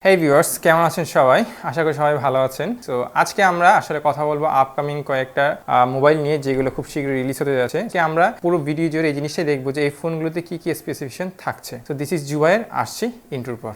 হেই viewers, কেমন আছেন সবাই? আশা করি সবাই ভালো আছেন। তো আজকে আমরা আসলে কথা বলবো আপকামিং কয়েকটা মোবাইল নিয়ে, যেগুলো খুব শীঘ্রই রিলিজ হতে যাচ্ছে। যে আমরা পুরো ভিডিও জুড়ে এই জিনিসটাই দেখবো যে এই ফোনগুলোতে কি কি স্পেসিফিকেশন থাকছে। তো দিস ইজ জুবায়ের, আসছি ইন্ট্রোর পর।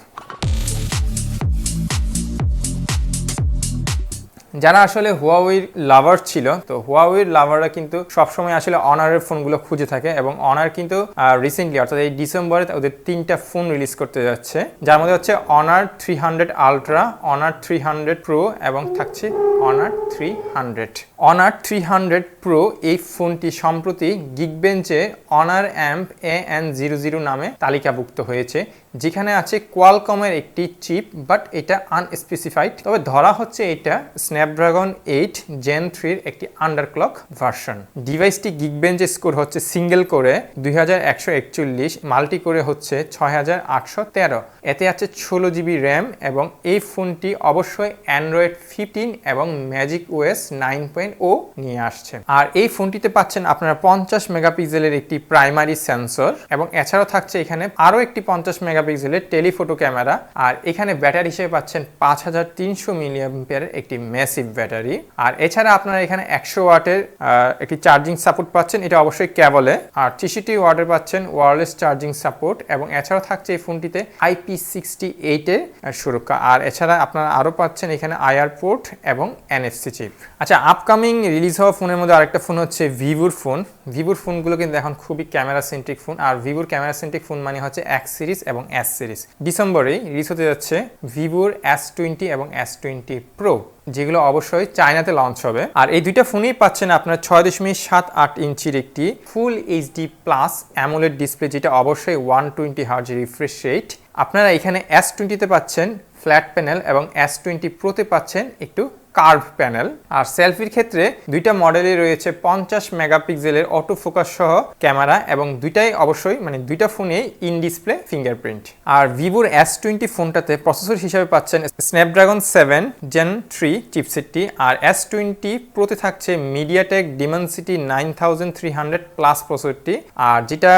যারা আসলে হুয়াওয়ের লাভার ছিল, তো হুয়াওয়ের লাভাররা কিন্তু সবসময় আসলে অনারের ফোনগুলো খুঁজে থাকে, এবং অনার কিন্তু রিসেন্টলি অর্থাৎ এই ডিসেম্বরে ওদের 3টা ফোন রিলিজ করতে যাচ্ছে, যার মধ্যে হচ্ছে অনার 300 আলট্রা, অনার 300 প্রো এবং থাকছে অনার 300। অনার 300 প্রো এই ফোনটি সম্প্রতি গিগবেঞ্চে অনার অ্যাম্প AN00 নামে তালিকাভুক্ত হয়েছে, যেখানে আছে কোয়ালকমের একটি চিপ, বাট এটা আনস্পেসিফাইড। তবে ধরা হচ্ছে এটা স্ন্যাপড্রাগন 8 Gen 3 একটি আন্ডারক্লক ভার্সন। ডিভাইসটি গিগবেঞ্চে স্কোর হচ্ছে সিঙ্গেল করে 2141, মাল্টি করে হচ্ছে 6813। এতে আছে 16 GB র্যাম, এবং এই ফোনটি অবশ্যই অ্যান্ড্রয়েড 15 এবং ম্যাজিক OS 9.0 নিয়ে আসছে। আর এই ফোনটিতে পাচ্ছেন আপনারা 50 মেগাপিক্সেলের একটি প্রাইমারি সেন্সর, এবং এছাড়াও থাকছে এখানে আরও একটি 50 মেগাপিক্সেলের টেলিফোটো ক্যামেরা। আর এখানে ব্যাটারি হিসেবে পাচ্ছেন 5300 মিলিঅ্যাম্পিয়ারের একটি ম্যাসিভ ব্যাটারি। আর এছাড়া আপনারা এখানে 100 ওয়াটের একটি চার্জিং সাপোর্ট পাচ্ছেন, এটা অবশ্যই কেবলে। আর 63 ওয়াটের পাচ্ছেন ওয়্যারলেস চার্জিং সাপোর্ট, এবং এছাড়াও থাকছে এই ফোনটিতে IP68 এর সুরক্ষা। আর এছাড়া আপনারা আরও পাচ্ছেন এখানে IR পোর্ট এবং NFC চিপ। আচ্ছা, আপকামিং রিলিজ হওয়া ফোনের মধ্যে আরেকটা ফোন হচ্ছে ভিভোর ফোন। ভিভোর ফোনগুলো কিন্তু এখন খুবই ক্যামেরা সেন্ট্রিক ফোন, আর ভিভোর ক্যামেরা সেন্ট্রিক ফোন মানে হচ্ছে X সিরিজ এবং S সিরিজ। ডিসেম্বরে রিলিজ হতে যাচ্ছে ভিভোর S20 এবং S20 প্রো, যেগুলো অবশ্যই চায়নাতে লঞ্চ হবে। আর এই দুইটা ফোনেই পাচ্ছেন আপনার 6.78 ইঞ্চির একটি ফুল HD প্লাস অ্যামোলেড ডিসপ্লে, যেটা অবশ্যই 120 হার্জ রিফ্রেশ রেট। আপনারা এখানে S20-তে পাচ্ছেন ফ্ল্যাট প্যানেল, এবং S20 প্রোতে পাচ্ছেন একটু কার্ভ প্যানেল। আর সেলফির ক্ষেত্রে দুইটা মডেলই রয়েছে 50 মেগাপিক্সেলের অটো ফোকাস সহ ক্যামেরা, এবং দুইটাই অবশ্যই দুইটা ফোনেই ইন ডিসপ্লে ফিঙ্গারপ্রিন্ট। আর ভিভোর S20 ফোনটাতে প্রসেসর হিসেবে পাচ্ছেন স্ন্যাপড্রাগন 7 Gen 3 চিপসেটটি, আর S20 প্রোতে থাকছে মিডিয়াটেক ডিমেনসিটি 9300 প্লাস প্রসেসরটি। আর যেটা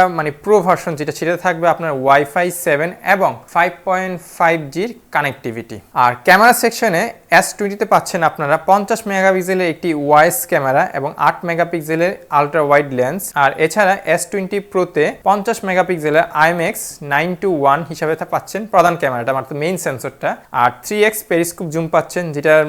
প্রো ভার্সন যেটা, সেটা থাকবে আপনার ওয়াইফাই 7 এবং 5.5G কানেক্টিভিটি। আর ক্যামেরা সেকশনে S20-তে পাচ্ছেন আপনারা 50 মেগাপিক্সেলের একটি ওয়াইস ক্যামেরা এবং 8 মেগাপিক্সেলের আলট্রা ওয়াইড লেন্স। আর এছাড়া S20 প্রোতে 50 মেগাপিক্সেলের IMX 9:1 হিসাবে পাচ্ছেন প্রধান ক্যামেরাটা, অর্থাৎ মেইন সেন্সরটা। আর 3x পেরিস্কোপ জুম পাচ্ছেন, যেটার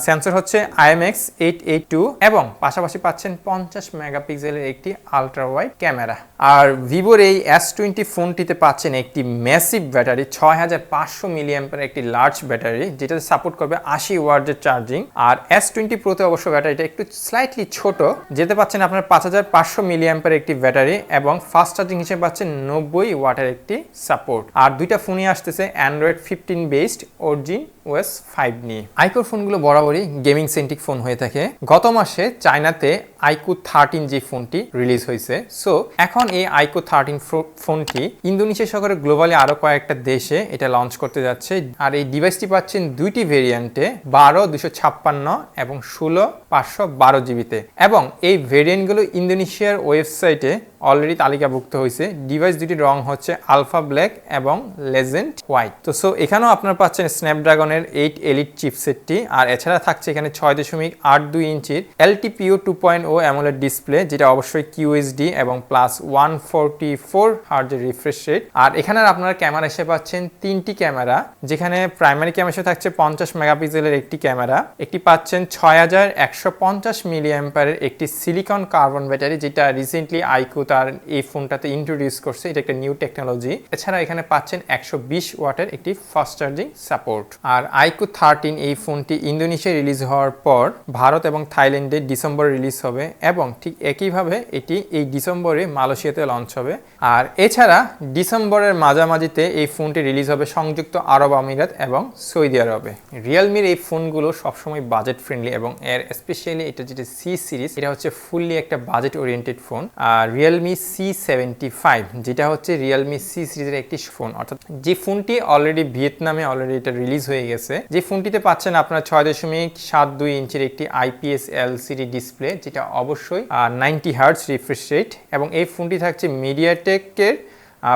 সেন্সর হচ্ছে IMX 882, এবং পাশাপাশি পাচ্ছেন 50 মেগাপিক্সেলের একটি আলট্রা ওয়াইড ক্যামেরা। আর ভিভোর এই S20 ফোনটিতে পাচ্ছেন একটি ম্যাসিভ ব্যাটারি, 6500 মিলিঅ্যাম্পিয়ার একটি লার্জ ব্যাটারি, যেটাতে সাপোর্ট করবে 80 ওয়াটের চার্জিং। আর S20 প্রোতে অবশ্য ব্যাটারিটা একটু স্লাইটলি ছোট, যেতে পাচ্ছেন আপনার 5500 মিলিঅ্যাম্পিয়ার একটি ব্যাটারি, এবং ফাস্ট চার্জিং হিসেবে পাচ্ছেন 90 ওয়াটের একটি সাপোর্ট। আর দুইটা ফোনই আসতেছে অ্যান্ড্রয়েড 15 বেসড অরিজিন OS 5 নিয়ে। আইকোর ফোনগুলো বরাবরই গেমিং সেন্ট্রিক ফোন হয়ে থাকে। গত মাসে চায়নাতে আইকো 13 যে ফোনটি রিলিজ হয়েছে, সো এখন এই আইকো 13 ফোনটি ইন্দোনেশিয়া সহ গ্লোবালি আরো কয়েকটা দেশে এটা লঞ্চ করতে যাচ্ছে। আর এই ডিভাইসটি পাচ্ছেন দুইটি ভেরিয়েন্টে, 12 256 এবং 16 512 জিবিতে, এবং এই ভেরিয়েন্টগুলো ইন্দোনেশিয়ার ওয়েবসাইটে অলরেডি তালিকাভুক্ত হয়েছে। ডিভাইস দুটির রং হচ্ছে আলফা ব্ল্যাক এবং লেজেন্ড হোয়াইট। তো সো এখানেও আপনারা পাচ্ছেন স্ন্যাপড্রাগনের 8 এলিট চিপসেটটি। আর এছাড়া থাকছে এখানে 6.82 ইঞ্চির LTPO 2.0 অ্যামোলেড ডিসপ্লে, যেটা অবশ্যই QHD এবং প্লাস 144 হার্জের রিফ্রেশ রেট। আর এখানে আপনারা ক্যামেরা হিসেবে পাচ্ছেন তিনটি ক্যামেরা, যেখানে প্রাইমারি ক্যামেরা হিসেবে থাকছে 50 মেগাপিক্সেলের একটি ক্যামেরা, একটি পাচ্ছেন 6150 মিলিঅ্যাম্পিয়ারের একটি সিলিকন কার্বন ব্যাটারি, যেটা রিসেন্টলি আইকো তার এই ফোনটাতে ইন্ট্রোডিউস করছে, এটা একটা নিউ টেকনোলজি। এছাড়া এখানে পাচ্ছেন 120 ওয়াটের একটি ফাস্ট চার্জিং সাপোর্ট। আর আইকো 13 এই ফোনটি ইন্দোনেশিয়া রিলিজ হওয়ার পর ভারত এবং থাইল্যান্ডে ডিসেম্বরে রিলিজ হবে, এবং ঠিক একইভাবে এটি এই ডিসেম্বরে মালয়েশিয়াতে লঞ্চ হবে। আর এছাড়া ডিসেম্বরের মাঝামাঝিতে এই ফোনটি রিলিজ হবে সংযুক্ত আরব আমিরাত এবং সৌদি আরবে। রিয়েলমির এই ফোনগুলো সবসময় বাজেট ফ্রেন্ডলি, এবং এর স্পেশালি এটা যেটা সি সিরিজ, এটা হচ্ছে ফুললি একটা বাজেট ওরিয়েন্টেড ফোন। আর রিয়েলমি C75, যেটা হচ্ছে রিয়েলমি সি সিরিজের একটি ফোন, অর্থাৎ যে ফোনটি অলরেডি ভিয়েতনামে অলরেডি এটা রিলিজ হয়ে গেছে। যে ফোনটিতে পাচ্ছেন আপনার 6.72 ইঞ্চির একটি IPS LCD ডিসপ্লে, যেটা অবশ্যই 90 হার্জ রিফ্রেশ রেট, এবং এই ফোনটি থাকছে মিডিয়াটেকের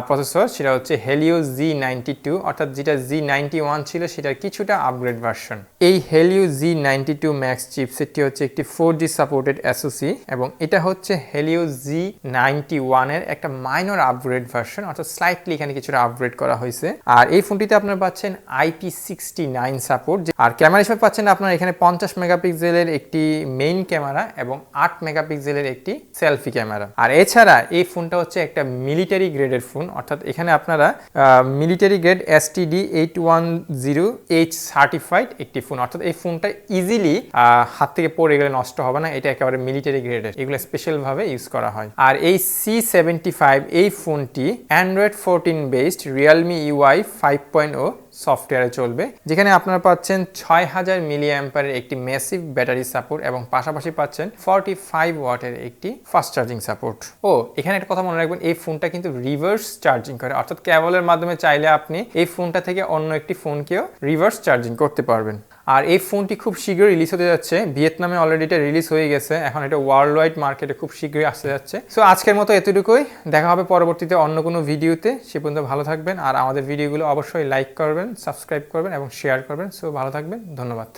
প্রসেসর, সেটা হচ্ছে Helio Z92, অর্থাৎ যেটা Z91 ছিল সেটার কিছুটা আপগ্রেড ভার্সন। এই Helio Z92 Max চিপসেটটি হচ্ছে একটি 4G সাপোর্টেড SoC এবং এটা হচ্ছে Helio Z91 এর একটা মাইনর আপগ্রেড ভার্সন, অর্থাৎ স্লাইটলি এখানে কিছুটা আপগ্রেড করা হয়েছে। আর এই ফোনটিতে আপনারা পাচ্ছেন IP69 সাপোর্ট, আর ক্যামেরা হিসেবে পাচ্ছেন আপনারা এখানে 50 মেগাপিক্সেলের একটি মেইন ক্যামেরা এবং 8 মেগাপিক্সেলের একটি সেলফি ক্যামেরা। আর এছাড়া এই ফোনটা হচ্ছে একটা মিলিটারি গ্রেডের ফোন, অর্থাৎ এখানে আপনারা মিলিটারি গ্রেড STD810H সার্টিফাইড একটি ফোন, অর্থাৎ এই ফোনটা ইজিলি হাত থেকে পড়ে গেলে নষ্ট হবে না, এটা একেবারে মিলিটারি গ্রেডের, এগুলো স্পেশাল ভাবে ইউজ করা হয়। আর এই C75 এই ফোনটি Android 14 বেসড Realme UI 5.0 সফটওয়্যারে চলবে, যেখানে আপনারা পাচ্ছেন 6000 মিলিঅ্যাম্পারের একটি ম্যাসিভ ব্যাটারি সাপোর্ট এবং পাশাপাশি পাচ্ছেন 45 ওয়াটের একটি ফাস্ট চার্জিং সাপোর্ট। ও এখানে একটা কথা মনে রাখবেন, এই ফোনটা কিন্তু রিভার্স চার্জিং করে, অর্থাৎ কেবলের মাধ্যমে চাইলে আপনি এই ফোনটা থেকে অন্য একটি ফোনকেও রিভার্স চার্জিং করতে পারবেন। আর এই ফোনটি খুব শীঘ্রই রিলিজ হতে যাচ্ছে, ভিয়েতনামে অলরেডি এটা রিলিজ হয়ে গেছে, এখন এটা ওয়ার্ল্ড ওয়াইড মার্কেটে খুব শীঘ্রই আসতে যাচ্ছে। সো আজকের মতো এতটুকুই, দেখা হবে পরবর্তীতে অন্য কোনো ভিডিওতে। সে পর্যন্ত ভালো থাকবেন, আর আমাদের ভিডিওগুলো অবশ্যই লাইক করবেন, সাবস্ক্রাইব করবেন এবং শেয়ার করবেন। সো ভালো থাকবেন, ধন্যবাদ।